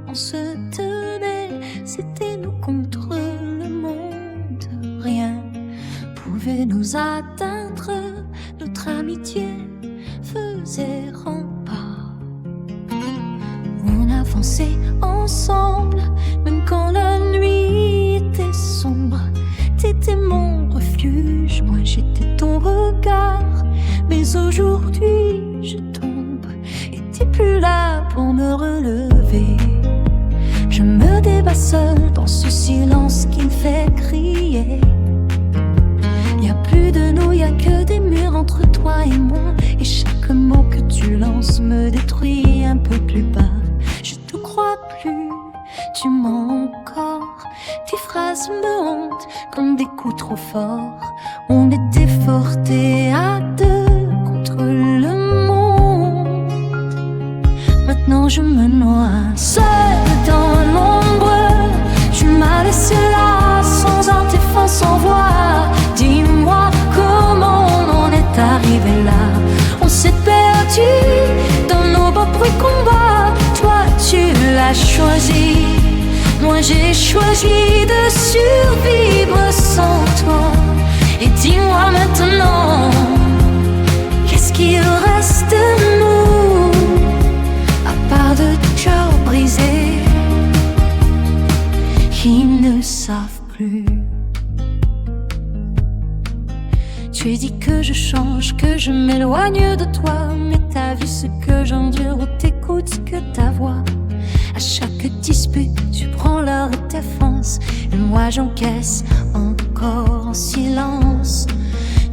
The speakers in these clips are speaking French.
on se tenait, c'était nous contre le monde. Rien pouvait nous atteindre, notre amitié faisait rempart. On avançait ensemble, même quand la nuit était sombre. T'étais mon refuge, moi j'étais ton regard. Mais aujourd'hui je tombe et t'es plus là pour me relever. Je me débat seule dans ce silence qui me fait crier. Y'a plus de nous, y'a que des murs entre toi et moi. Et chaque mot que tu lances me détruit un peu plus bas. Je te crois plus, tu mens encore. Tes phrases me hantent comme des coups trop forts. On était fortés à deux contre le monde. Maintenant je me noie seule dans l'ombre. Tu m'as laissé là, sans un défense, sans voix. Dis-moi comment on en est arrivé là. On s'est perdu dans nos propres combats. Toi tu l'as choisi, moi j'ai choisi de survivre sans toi. Et dis-moi maintenant, qu'est-ce qu'il reste de nous, à part de cœurs brisés qui ne savent plus. Tu dis que je change, que je m'éloigne de toi. Mais t'as vu ce que j'endure ou t'écoutes que ta voix. À chaque dispute, tu prends leur défense. Et moi j'encaisse encore en silence.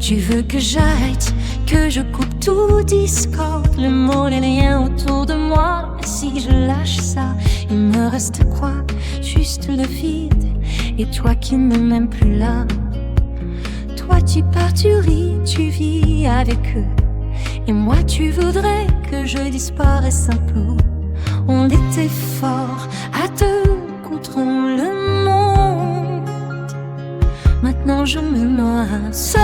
Tu veux que j'arrête, que je coupe tout discorde, le mot, les liens autour de moi. Mais si je lâche ça, il me reste quoi? Juste le vide. Et toi qui ne m'aimes plus là. Toi tu pars, tu ris, tu vis avec eux. Et moi tu voudrais que je disparaisse un peu. On était forts à deux contre le monde. Maintenant je me noie seule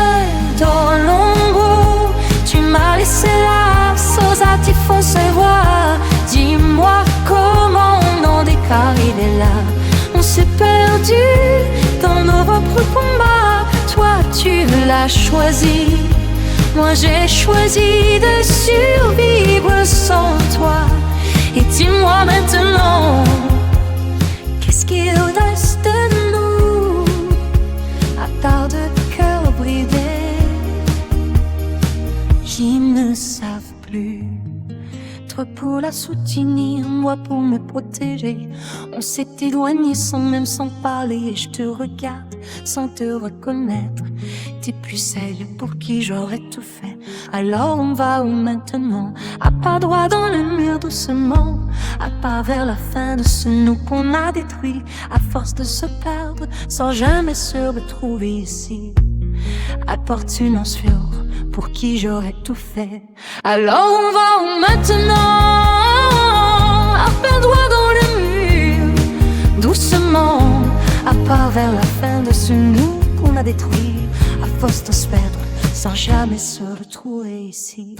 dans l'ombre. Tu m'as laissé là, sans artifice, sans voix. Dis-moi comment on en est arrivé là. On s'est perdu dans nos propres combats. Toi tu l'as choisi, moi j'ai choisi de survivre sans toi. Et dis-moi maintenant, qu'est-ce qu'il reste de nous, à part de cœurs brisés qui ne savent plus. Toi pour la soutenir, moi pour me protéger. On s'est éloigné sans même s'en parler. Et je te regarde sans te reconnaître. T'es plus celle pour qui j'aurais tout fait. Alors on va où maintenant? À pas droit dans le mur doucement. À pas vers la fin de ce nous qu'on a détruit. À force de se perdre sans jamais se retrouver ici. Apporte une ansure pour qui j'aurais tout fait. Alors on va où maintenant? À pas droit dans le mur doucement. À part vers la fin de ce nous qu'on a détruit. À force de se perdre sans jamais se retrouver ici.